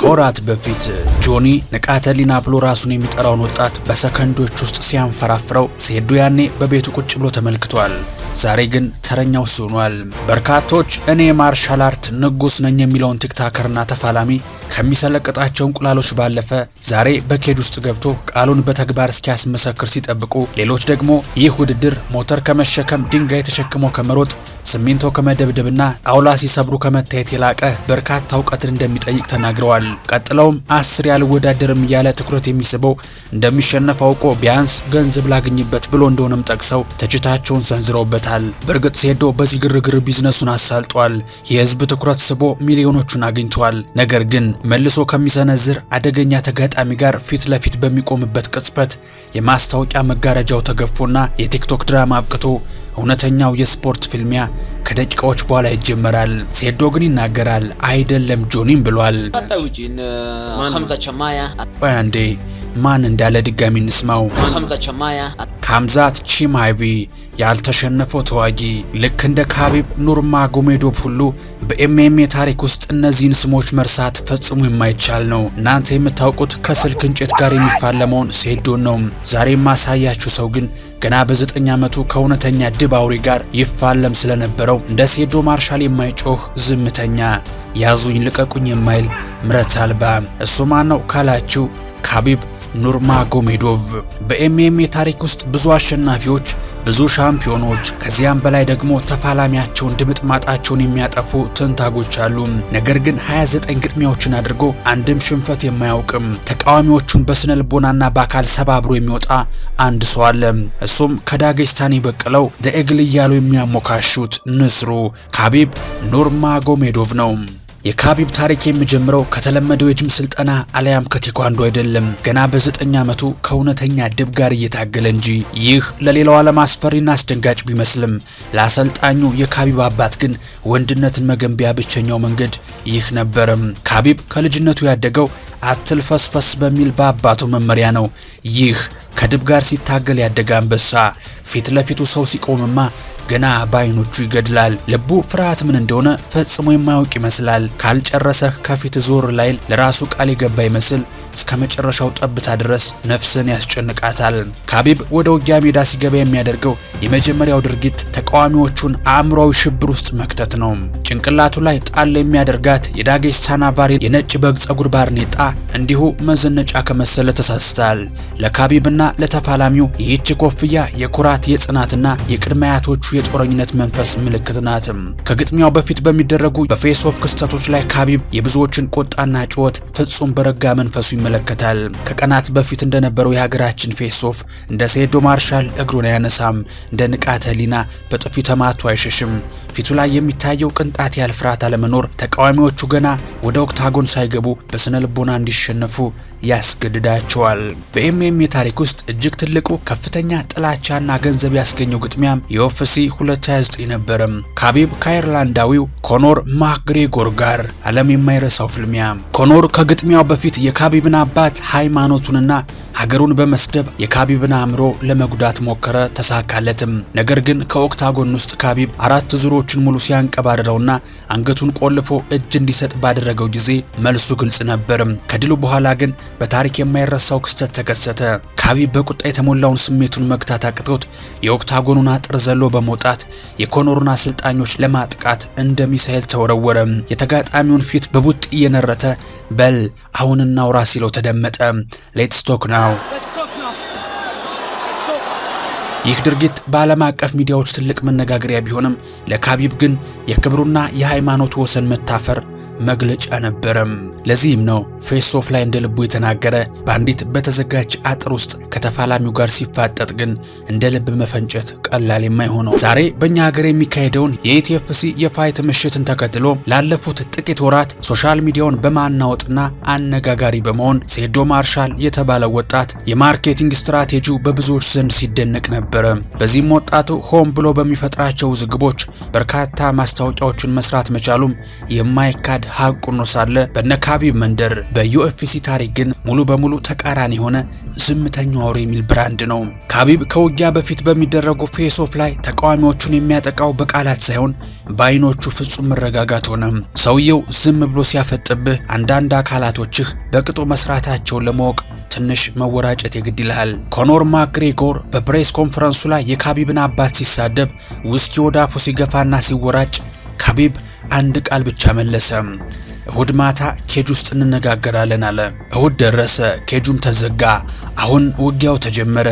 ከወራት በፊት ጆኒ ንቃተ ህሊና ብሎ ራሱን የሚጠራውን ወጣት በሰከንዶች ውስጥ ሲያንፈራፍረው ሴዶ ያኔ በቤቱ ቁጭ ብሎ ተመልክቷል። ዛሬ ግን ተረኛው ሆኗል። በርካቶች እኔ ማርሻል አርት ንጉስ ነኝ የሚለውን ቲክታከርና ተፋላሚ ከሚሰለቅጣቸው እንቁላሎች ባለፈ ዛሬ በኬድ ውስጥ ገብቶ ቃሉን በተግባር እስኪያስመሰክር ሲጠብቁ፣ ሌሎች ደግሞ ይህ ውድድር ሞተር ከመሸከም ድንጋይ ተሸክሞ ከመሮጥ ሲሚንቶ ከመደብደብና ጣውላ ሲሰብሩ ከመታየት የላቀ በርካታ እውቀትን እንደሚጠይቅ ተናግረዋል። ቀጥለውም 10 ያልወዳደርም እያለ ትኩረት የሚስበው እንደሚሸነፍ አውቆ ቢያንስ ገንዘብ ላግኝበት ብሎ እንደሆነም ጠቅሰው ትችታቸውን ሰንዝረውበታል። በእርግጥ ሴዶ በዚህ ግርግር ቢዝነሱን አሳልጧል። የህዝብ ትኩረት ስቦ ሚሊዮኖቹን አግኝቷል። ነገር ግን መልሶ ከሚሰነዝር አደገኛ ተጋጣሚ ጋር ፊት ለፊት በሚቆምበት ቅጽበት የማስታወቂያ መጋረጃው ተገፎና የቲክቶክ ድራማ አብቅቶ እውነተኛው የስፖርት ፍልሚያ ከደቂቃዎች በኋላ ይጀመራል። ሴዶ ግን ይናገራል አይደለም ጆኒም ብሏል። አንዴ ማን እንዳለ ድጋሚ እንስማው። ካምዛት ቺማይቪ ያልተሸነፈው ተዋጊ ልክ እንደ ካቢብ ኑርማጎሜዶቭ ሁሉ በኤምኤምኤ ታሪክ ውስጥ እነዚህን ስሞች መርሳት ፈጽሞ የማይቻል ነው። እናንተ የምታውቁት ከስልክ እንጨት ጋር የሚፋለመውን ሴዶን ነው። ዛሬ ማሳያችሁ ሰው ግን ገና በ9 ዓመቱ ከእውነተኛ ድብ አውሬ ጋር ይፋለም ስለነበረው እንደ ሴዶ ማርሻል የማይጮህ ዝምተኛ፣ ያዙኝ ልቀቁኝ የማይል ምረት አልባ እሱ ማን ነው ካላችሁ ካቢብ ኑርማጎሜዶቭ። በኤምኤምኤ ታሪክ ውስጥ ብዙ አሸናፊዎች፣ ብዙ ሻምፒዮኖች፣ ከዚያም በላይ ደግሞ ተፋላሚያቸውን ድምጥማጣቸውን የሚያጠፉ ትንታጎች አሉ። ነገር ግን 29 ግጥሚያዎችን አድርጎ አንድም ሽንፈት የማያውቅም ተቃዋሚዎቹን በስነ ልቦናና በአካል ሰባብሮ የሚወጣ አንድ ሰው አለ። እሱም ከዳጌስታን የበቀለው ደኤግል እያሉ የሚያሞካሹት ንስሩ ካቢብ ኑርማጎሜዶቭ ነው። የካቢብ ታሪክ የሚጀምረው ከተለመደው የጅም ስልጠና አለያም ከቴኳንዶ አይደለም። ገና በ9 ዓመቱ ከእውነተኛ ድብ ጋር እየታገለ እንጂ። ይህ ለሌላው ዓለም አስፈሪና አስደንጋጭ ቢመስልም ለአሰልጣኙ የካቢብ አባት ግን ወንድነትን መገንቢያ ብቸኛው መንገድ ይህ ነበርም። ካቢብ ከልጅነቱ ያደገው አትልፈስፈስ በሚል በአባቱ መመሪያ ነው። ይህ ከድብ ጋር ሲታገል ያደገ አንበሳ ፊት ለፊቱ ሰው ሲቆምማ ገና በአይኖቹ ይገድላል። ልቡ ፍርሃት ምን እንደሆነ ፈጽሞ የማያውቅ ይመስላል። ካልጨረሰህ ከፊት ዞር ላይል ለራሱ ቃል የገባ ይመስል እስከ መጨረሻው ጠብታ ድረስ ነፍስን ያስጨንቃታል። ካቢብ ወደ ውጊያ ሜዳ ሲገባ የሚያደርገው የመጀመሪያው ድርጊት ተቃዋሚዎቹን አእምሯዊ ሽብር ውስጥ መክተት ነው። ጭንቅላቱ ላይ ጣል የሚያደርጋት የዳጌስታን ባሪ የነጭ በግ ጸጉር ባርኔጣ እንዲሁ መዘነጫ ከመሰለ ተሳስታል። ለካቢብና ለተፋላሚው ይህች ኮፍያ የኩራት የጽናትና የቅድመ አያቶቹ የጦረኝነት መንፈስ ምልክት ናት። ከግጥሚያው በፊት በሚደረጉ በፌስ ኦፍ ክስተቶች ላይ ካቢብ የብዙዎችን ቁጣና ጩኸት ፍጹም በረጋ መንፈሱ ይመለከታል። ከቀናት በፊት እንደነበረው የሀገራችን ፌስ ኦፍ እንደ ሴዶ ማርሻል እግሩን አያነሳም። እንደ ንቃተ ህሊና በጥፊ ተማቱ አይሸሽም። ፊቱ ላይ የሚታየው ቅንጣት ያህል ፍርሃት አለመኖር ተቃዋሚዎቹ ገና ወደ ኦክታጎን ሳይገቡ በስነ ልቦና እንዲሸነፉ ያስገድዳቸዋል። በኤምኤምኤ ታሪክ ውስጥ እጅግ ትልቁ ከፍተኛ ጥላቻና ገንዘብ ያስገኘው ግጥሚያም የኦፍሲ 229 ነበር። ካቢብ ከአይርላንዳዊው ኮኖር ማክግሬጎር ጋር ዓለም የማይረሳው ፍልሚያ። ኮኖር ከግጥሚያው በፊት የካቢብን አባት ሃይማኖቱንና ሀገሩን በመስደብ የካቢብን አእምሮ ለመጉዳት ሞከረ፣ ተሳካለትም። ነገር ግን ከኦክታጎን ውስጥ ካቢብ 4 ዙሮችን ሙሉ ሲያንቀባረረውና አንገቱን ቆልፎ እጅ እንዲሰጥ ባደረገው ጊዜ መልሱ ግልጽ ነበር። ከድሉ በኋላ ግን በታሪክ የማይረሳው ክስተት ተከሰተ። ካቢብ በቁጣ የተሞላውን ስሜቱን መግታት አቅቶት የኦክታጎኑን አጥር ዘሎ በመውጣት የኮኖሩን አሰልጣኞች ለማጥቃት እንደ ሚሳኤል ተወረወረ። የተጋጣሚውን ፊት በቡጥ እየነረተ በል አሁን እናውራ ሲለው ተደመጠ። ሌትስ ቶክ ናው። ይህ ድርጊት በዓለም አቀፍ ሚዲያዎች ትልቅ መነጋገሪያ ቢሆንም ለካቢብ ግን የክብሩና የሃይማኖቱ ወሰን መታፈር መግለጫ ነበረም። ለዚህም ነው ፌስ ኦፍ ላይ እንደ ልቡ የተናገረ በአንዲት በተዘጋጅ አጥር ውስጥ ከተፋላሚው ጋር ሲፋጠጥ ግን እንደ ልብ መፈንጨት ቀላል የማይሆነው። ዛሬ በእኛ ሀገር የሚካሄደውን የኢቲኤፍሲ የፋይት ምሽትን ተከትሎ ላለፉት ጥቂት ወራት ሶሻል ሚዲያውን በማናወጥና አነጋጋሪ በመሆን ሴዶ ማርሻል የተባለው ወጣት የማርኬቲንግ ስትራቴጂው በብዙዎች ዘንድ ሲደነቅ ነበር። በዚህም ወጣቱ ሆም ብሎ በሚፈጥራቸው ውዝግቦች በርካታ ማስታወቂያዎችን መስራት መቻሉም የማይካድ ሀቅ ሆኖ ሳለ በነ ካቢብ መንደር በዩኤፍሲ ታሪክ ግን ሙሉ በሙሉ ተቃራኒ የሆነ ዝምተኛው አውሬ የሚል ብራንድ ነው። ካቢብ ከውጊያ በፊት በሚደረጉ ፌስ ኦፍ ላይ ተቃዋሚዎቹን የሚያጠቃው በቃላት ሳይሆን በአይኖቹ ፍጹም መረጋጋት ሆነ። ሰውየው ዝም ብሎ ሲያፈጥብህ አንዳንድ አካላቶችህ በቅጡ መስራታቸውን ለማወቅ ትንሽ መወራጨት የግድ ይልሃል። ኮኖር ማክግሬጎር በፕሬስ ኮንፈረንሱ ላይ የካቢብን አባት ሲሳደብ ውስኪ ወደ አፉ ሲገፋና ሲወራጭ ካቢብ አንድ ቃል ብቻ መለሰ። እሁድ ማታ ኬጅ ውስጥ እንነጋገራለን አለ። እሁድ ደረሰ፣ ኬጁም ተዘጋ። አሁን ውጊያው ተጀመረ።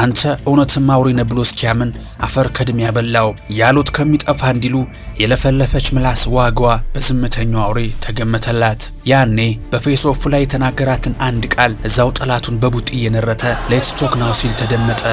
አንተ እውነትም አውሬ ነህ ብሎ እስኪያምን አፈር ከድሜ ያበላው ያሉት ከሚጠፋ እንዲሉ የለፈለፈች ምላስ ዋጋዋ በዝምተኛው አውሬ ተገመተላት። ያኔ በፌስ ኦፍ ላይ የተናገራትን አንድ ቃል እዛው ጠላቱን በቡጢ እየነረተ ሌትስ ቶክ ናው ሲል ተደመጠ።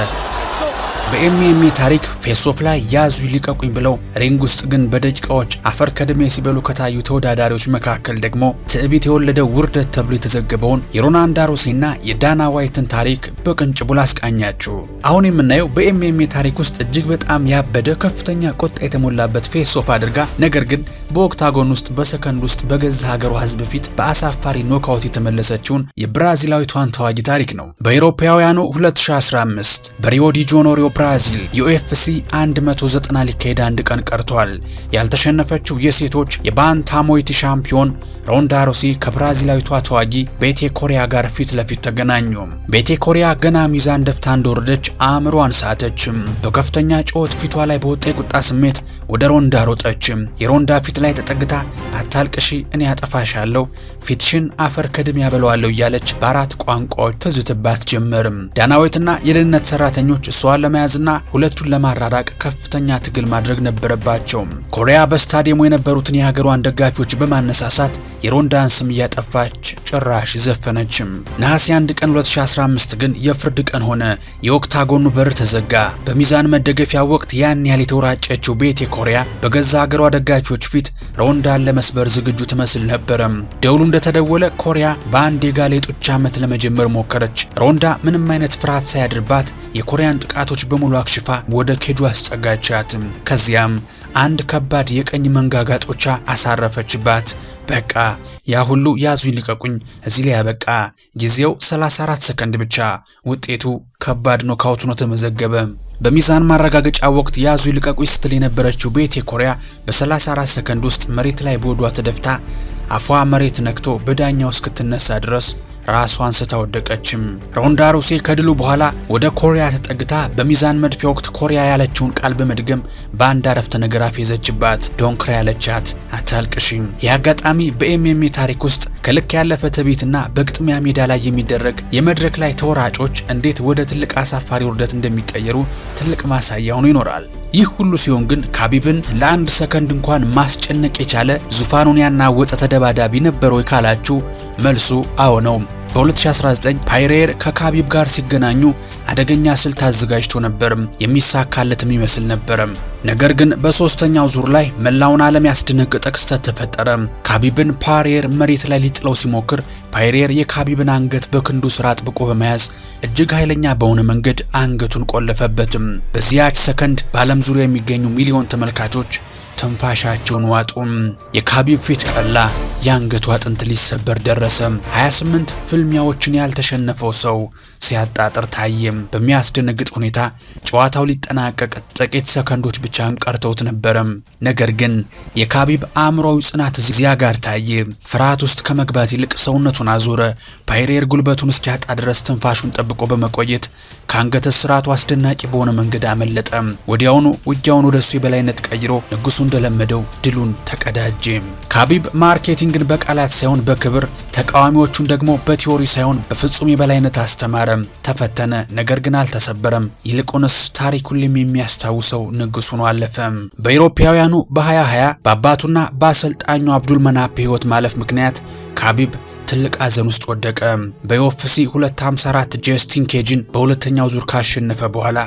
በኤምኤምኤ ታሪክ ፌስ ኦፍ ላይ ያዙ ይልቀቁኝ ብለው ሪንግ ውስጥ ግን በደቂቃዎች አፈር ከድሜ ሲበሉ ከታዩ ተወዳዳሪዎች መካከል ደግሞ ትዕቢት የወለደው ውርደት ተብሎ የተዘገበውን የሮናልዶ ሮሴና የዳና ዋይትን ታሪክ በቅንጭቡ ላስቃኛችሁ። አሁን የምናየው በኤምኤምኤ ታሪክ ውስጥ እጅግ በጣም ያበደ ከፍተኛ ቁጣ የተሞላበት ፌስ ኦፍ አድርጋ ነገር ግን በኦክታጎን ውስጥ በሰከንድ ውስጥ በገዛ ሀገሯ ሕዝብ ፊት በአሳፋሪ ኖካውት የተመለሰችውን የብራዚላዊቷን ተዋጊ ታሪክ ነው። በአውሮፓውያኑ 2015 በሪዮ ዲ ጃኔሮ ብራዚል ዩኤፍሲ 190 ሊካሄድ አንድ ቀን ቀርቷል። ያልተሸነፈችው የሴቶች የባንታሞዌት ሻምፒዮን ሮንዳ ሮሲ ከብራዚላዊቷ ተዋጊ ቤቴ ኮሪያ ጋር ፊት ለፊት ተገናኙ። ቤቴ ኮሪያ ገና ሚዛን ደፍታ እንደወረደች አእምሮዋን ሳተችም። በከፍተኛ ጩኸት ፊቷ ላይ በወጣ የቁጣ ስሜት ወደ ሮንዳ ሮጠችም። የሮንዳ ፊት ላይ ተጠግታ አታልቅሺ፣ እኔ አጠፋሻለሁ፣ ፊትሽን አፈር ከድሜ ያበለዋለሁ እያለች በአራት ቋንቋዎች ትዝትባት ጀመርም። ዳናዊትና የደህንነት ሰራተኞች እሷን ለመያዝና ሁለቱን ለማራራቅ ከፍተኛ ትግል ማድረግ ነበረባቸው። ኮሪያ በስታዲየሙ የነበሩትን የሀገሯን ደጋፊዎች በማነሳሳት የሮንዳን ስም እያጠፋች ጭራሽ ዘፈነችም። ነሐሴ 1 ቀን 2015 ግን የፍርድ ቀን ሆነ። የኦክታጎኑ በር ተዘጋ። በሚዛን መደገፊያ ወቅት ያን ያህል የተወራጨችው ቤቴ ኮሪያ በገዛ ሀገሯ ደጋፊዎች ፊት ሮንዳን ለመስበር ዝግጁ ትመስል ነበረም። ደውሉ እንደተደወለ ኮሪያ በአንድ የጋለ ጡጫ ዓመት ለመጀመር ሞከረች። ሮንዳ ምንም አይነት ፍርሃት ሳያድርባት የኮሪያን ጥቃቶች በሙሉ አክሽፋ ወደ ኬጁ አስጠጋቻትም። ከዚያም አንድ ከባድ የቀኝ መንጋጋ ጡጫ አሳረፈችባት። በቃ ያ ሁሉ ያዙ ይልቀቁኝ እዚህ ላይ ያበቃ። ጊዜው 34 ሰከንድ ብቻ። ውጤቱ ከባድ ኖካውት ሆኖ ተመዘገበ። በሚዛን ማረጋገጫ ወቅት ያዙ ይልቀቁኝ ስትል የነበረችው ቤቴ ኮሪያ በ34 ሰከንድ ውስጥ መሬት ላይ በወዷ ተደፍታ አፏ መሬት ነክቶ በዳኛው እስክትነሳ ድረስ ራሷን ስታወደቀችም። ሮንዳ ሮሴ ከድሉ በኋላ ወደ ኮሪያ ተጠግታ በሚዛን መድፊያ ወቅት ኮሪያ ያለችውን ቃል በመድገም በአንድ አረፍተ ነገር አፌዘችባት። ዶንክራ ያለቻት አታልቅሽም። ይህ አጋጣሚ በኤምኤምኤ ታሪክ ውስጥ ከልክ ያለፈ ትዕቢትና በግጥሚያ ሜዳ ላይ የሚደረግ የመድረክ ላይ ተወራጮች እንዴት ወደ ትልቅ አሳፋሪ ውርደት እንደሚቀየሩ ትልቅ ማሳያ ሆኖ ይኖራል። ይህ ሁሉ ሲሆን ግን ካቢብን ለአንድ ሰከንድ እንኳን ማስጨነቅ የቻለ ዙፋኑን ያናወጠ ተደባዳቢ ነበር ወይ ካላችሁ መልሱ አዎ ነው። በ2019 ፓይሬር ከካቢብ ጋር ሲገናኙ አደገኛ ስልት አዘጋጅቶ ነበርም፣ የሚሳካለትም ይመስል ነበርም። ነገር ግን በሶስተኛው ዙር ላይ መላውን ዓለም ያስደነገጠ ክስተት ተፈጠረ። ካቢብን ፓይሬር መሬት ላይ ሊጥለው ሲሞክር ፓይሬር የካቢብን አንገት በክንዱ ስር አጥብቆ በመያዝ እጅግ ኃይለኛ በሆነ መንገድ አንገቱን ቆለፈበትም። በዚያች ሰከንድ በዓለም ዙሪያ የሚገኙ ሚሊዮን ተመልካቾች ትንፋሻቸውን ዋጡም። የካቢብ ፊት ቀላ፣ የአንገቱ አጥንት ሊሰበር ደረሰ። 28 ፍልሚያዎችን ያልተሸነፈው ሰው ሲያጣጥር ታየም። በሚያስደነግጥ ሁኔታ ጨዋታው ሊጠናቀቅ ጥቂት ሰከንዶች ብቻ ቀርተውት ነበረም። ነገር ግን የካቢብ አእምሮዊ ጽናት እዚያ ጋር ታየ። ፍርሃት ውስጥ ከመግባት ይልቅ ሰውነቱን አዞረ። ፓይሬር ጉልበቱን እስኪያጣ ድረስ ትንፋሹን ጠብቆ በመቆየት ከአንገት ስራቱ አስደናቂ በሆነ መንገድ አመለጠ። ወዲያውኑ ውጊያውን ወደሱ የበላይነት ቀይሮ ንጉሱ እንደለመደው ድሉን ተቀዳጀ። ካቢብ ማርኬቲንግን በቃላት ሳይሆን በክብር ተቃዋሚዎቹን ደግሞ በቲዮሪ ሳይሆን በፍጹም የበላይነት አስተማረ። ተፈተነ፣ ነገር ግን አልተሰበረም። ይልቁንስ ታሪኩን የሚያስታውሰው ንጉስ ሆኖ አለፈ። በአውሮፓውያኑ በ2020 በአባቱና በአሰልጣኙ አብዱል መናፕ ህይወት ማለፍ ምክንያት ካቢብ ትልቅ ሐዘን ውስጥ ወደቀ። በዩኤፍሲ 254 ጀስቲን ኬጅን በሁለተኛው ዙር ካሸነፈ በኋላ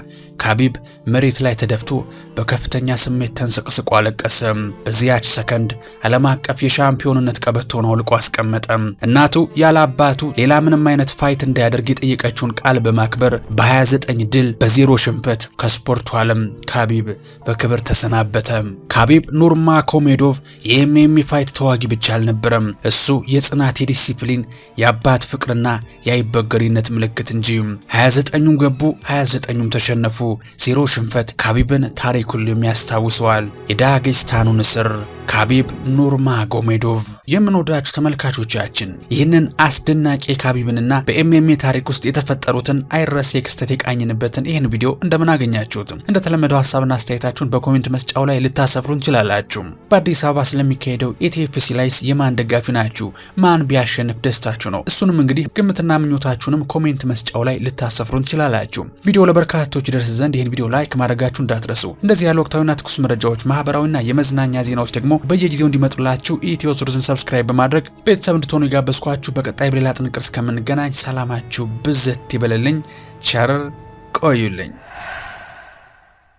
ካቢብ መሬት ላይ ተደፍቶ በከፍተኛ ስሜት ተንሰቅስቆ አለቀሰ። በዚያች ሰከንድ ዓለም አቀፍ የሻምፒዮንነት ቀበቶን አውልቆ አስቀመጠ። እናቱ ያለ አባቱ ሌላ ምንም አይነት ፋይት እንዳያደርግ የጠየቀችውን ቃል በማክበር በ29 ድል በ0 ሽንፈት ከስፖርቱ ዓለም ካቢብ በክብር ተሰናበተ። ካቢብ ኑርማጎሜዶቭ የኤምኤምኤ ፋይት ተዋጊ ብቻ አልነበረም። እሱ የጽናት፣ የዲሲፕሊን፣ የአባት ፍቅርና የአይበገሪነት ምልክት እንጂ። 29ኙም ገቡ፣ 29ኙም ተሸነፉ። 0 ሽንፈት ካቢብን ታሪክ ሁሉ የሚያስታውሰዋል። የዳጌስታኑ ንስር ካቢብ ኑርማጎሜዶቭ። የምንወዳችሁ ተመልካቾቻችን ይህንን አስደናቂ ካቢብንና በኤምኤምኤ ታሪክ ውስጥ የተፈጠሩትን አይረሴ ክስተት የቃኝንበትን ይህን ቪዲዮ እንደምን አገኛችሁት? እንደተለመደው ሀሳብና አስተያየታችሁን በኮሜንት መስጫው ላይ ልታሰፍሩ እንችላላችሁ። በአዲስ አበባ ስለሚካሄደው ኢቲኤፍሲ ላይስ የማን ደጋፊ ናችሁ? ማን ቢያሸንፍ ደስታችሁ ነው? እሱንም እንግዲህ ግምትና ምኞታችሁንም ኮሜንት መስጫው ላይ ልታሰፍሩ እንችላላችሁ። ቪዲዮ ለበርካቶች ይደርስ ዘንድ ይህን ቪዲዮ ላይክ ማድረጋችሁ እንዳትረሱ። እንደዚህ ያሉ ወቅታዊና ትኩስ መረጃዎች፣ ማህበራዊና የመዝናኛ ዜናዎች ደግሞ በየጊዜው እንዲመጡላችሁ ኢትዮ ቱሪዝም ሰብስክራይብ በማድረግ ቤተሰብ እንድትሆኑ ይጋበዝኳችሁ። በቀጣይ በሌላ ጥንቅር እስከምንገናኝ ሰላማችሁ ብዝት ይበልልኝ። ቸር ቆዩልኝ።